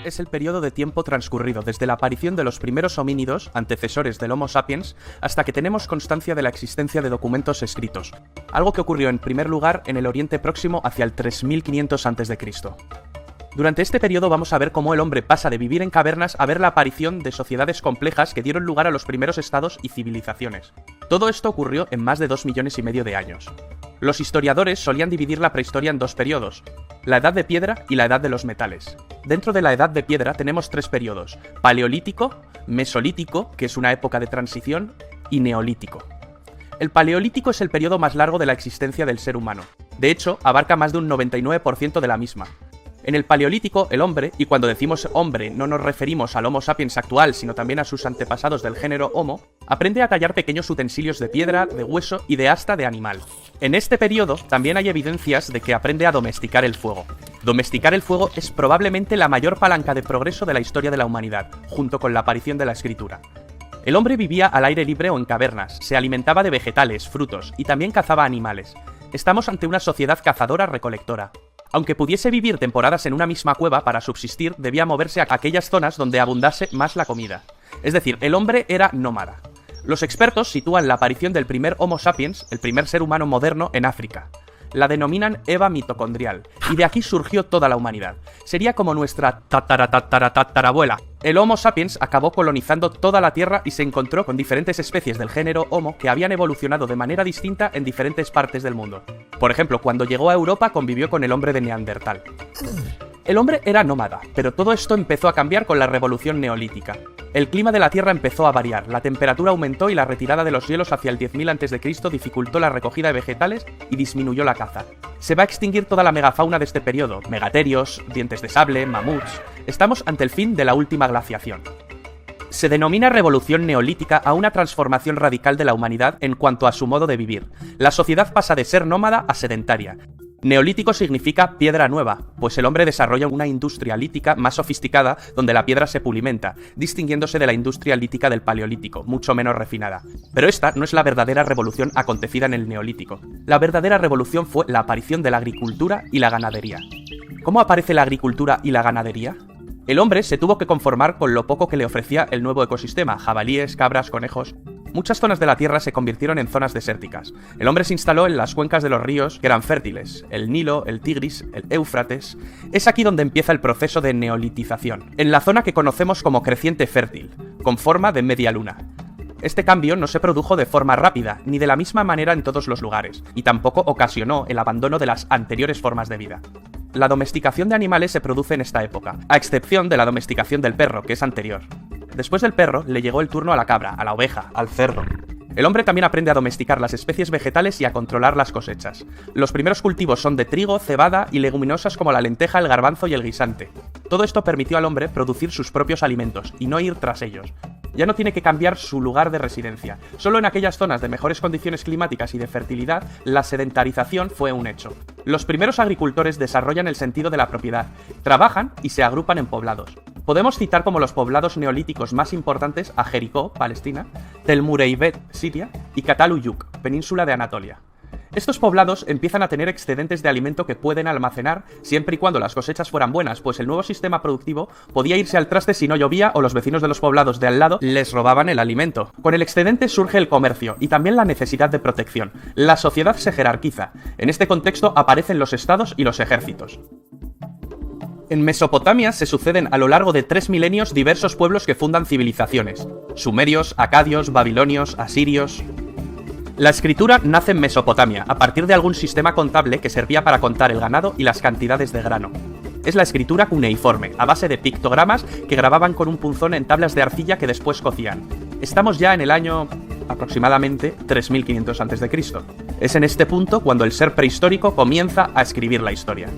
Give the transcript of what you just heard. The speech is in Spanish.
es el periodo de tiempo transcurrido desde la aparición de los primeros homínidos, antecesores del Homo sapiens, hasta que tenemos constancia de la existencia de documentos escritos, algo que ocurrió en primer lugar en el Oriente Próximo hacia el 3500 a.C. Durante este periodo vamos a ver cómo el hombre pasa de vivir en cavernas a ver la aparición de sociedades complejas que dieron lugar a los primeros estados y civilizaciones. Todo esto ocurrió en más de 2,5 millones de años. Los historiadores solían dividir la prehistoria en dos periodos, la Edad de Piedra y la Edad de los Metales. Dentro de la Edad de Piedra tenemos tres periodos: Paleolítico, Mesolítico, que es una época de transición, y Neolítico. El Paleolítico es el periodo más largo de la existencia del ser humano. De hecho, abarca más de un 99% de la misma. En el Paleolítico, el hombre, y cuando decimos hombre no nos referimos al Homo sapiens actual, sino también a sus antepasados del género Homo, aprende a tallar pequeños utensilios de piedra, de hueso y de asta de animal. En este periodo también hay evidencias de que aprende a domesticar el fuego. Domesticar el fuego es probablemente la mayor palanca de progreso de la historia de la humanidad, junto con la aparición de la escritura. El hombre vivía al aire libre o en cavernas, se alimentaba de vegetales, frutos y también cazaba animales. Estamos ante una sociedad cazadora-recolectora. Aunque pudiese vivir temporadas en una misma cueva para subsistir, debía moverse a aquellas zonas donde abundase más la comida. Es decir, el hombre era nómada. Los expertos sitúan la aparición del primer Homo sapiens, el primer ser humano moderno, en África. La denominan Eva mitocondrial, y de aquí surgió toda la humanidad. Sería como nuestra tatarabuela. El Homo sapiens acabó colonizando toda la Tierra y se encontró con diferentes especies del género Homo que habían evolucionado de manera distinta en diferentes partes del mundo. Por ejemplo, cuando llegó a Europa convivió con el hombre de Neandertal. El hombre era nómada, pero todo esto empezó a cambiar con la revolución neolítica. El clima de la Tierra empezó a variar, la temperatura aumentó y la retirada de los hielos hacia el 10.000 a.C. dificultó la recogida de vegetales y disminuyó la caza. Se va a extinguir toda la megafauna de este periodo: megaterios, dientes de sable, mamuts. Estamos ante el fin de la última glaciación. Se denomina revolución neolítica a una transformación radical de la humanidad en cuanto a su modo de vivir. La sociedad pasa de ser nómada a sedentaria. Neolítico significa piedra nueva, pues el hombre desarrolla una industria lítica más sofisticada donde la piedra se pulimenta, distinguiéndose de la industria lítica del Paleolítico, mucho menos refinada. Pero esta no es la verdadera revolución acontecida en el Neolítico. La verdadera revolución fue la aparición de la agricultura y la ganadería. ¿Cómo aparece la agricultura y la ganadería? El hombre se tuvo que conformar con lo poco que le ofrecía el nuevo ecosistema: jabalíes, cabras, conejos. Muchas zonas de la Tierra se convirtieron en zonas desérticas. El hombre se instaló en las cuencas de los ríos que eran fértiles: el Nilo, el Tigris, el Éufrates. Es aquí donde empieza el proceso de neolitización, en la zona que conocemos como creciente fértil, con forma de media luna. Este cambio no se produjo de forma rápida, ni de la misma manera en todos los lugares, y tampoco ocasionó el abandono de las anteriores formas de vida. La domesticación de animales se produce en esta época, a excepción de la domesticación del perro, que es anterior. Después del perro, le llegó el turno a la cabra, a la oveja, al cerdo. El hombre también aprende a domesticar las especies vegetales y a controlar las cosechas. Los primeros cultivos son de trigo, cebada y leguminosas como la lenteja, el garbanzo y el guisante. Todo esto permitió al hombre producir sus propios alimentos y no ir tras ellos. Ya no tiene que cambiar su lugar de residencia. Solo en aquellas zonas de mejores condiciones climáticas y de fertilidad, la sedentarización fue un hecho. Los primeros agricultores desarrollan el sentido de la propiedad, trabajan y se agrupan en poblados. Podemos citar como los poblados neolíticos más importantes a Jericó, Palestina, Tel Mureybet, Siria, y Cataluyuk, península de Anatolia. Estos poblados empiezan a tener excedentes de alimento que pueden almacenar siempre y cuando las cosechas fueran buenas, pues el nuevo sistema productivo podía irse al traste si no llovía o los vecinos de los poblados de al lado les robaban el alimento. Con el excedente surge el comercio y también la necesidad de protección. La sociedad se jerarquiza. En este contexto aparecen los estados y los ejércitos. En Mesopotamia se suceden a lo largo de 3 milenios diversos pueblos que fundan civilizaciones: sumerios, acadios, babilonios, asirios. La escritura nace en Mesopotamia, a partir de algún sistema contable que servía para contar el ganado y las cantidades de grano. Es la escritura cuneiforme, a base de pictogramas que grababan con un punzón en tablas de arcilla que después cocían. Estamos ya en el año aproximadamente 3500 a.C. Es en este punto cuando el ser prehistórico comienza a escribir la historia.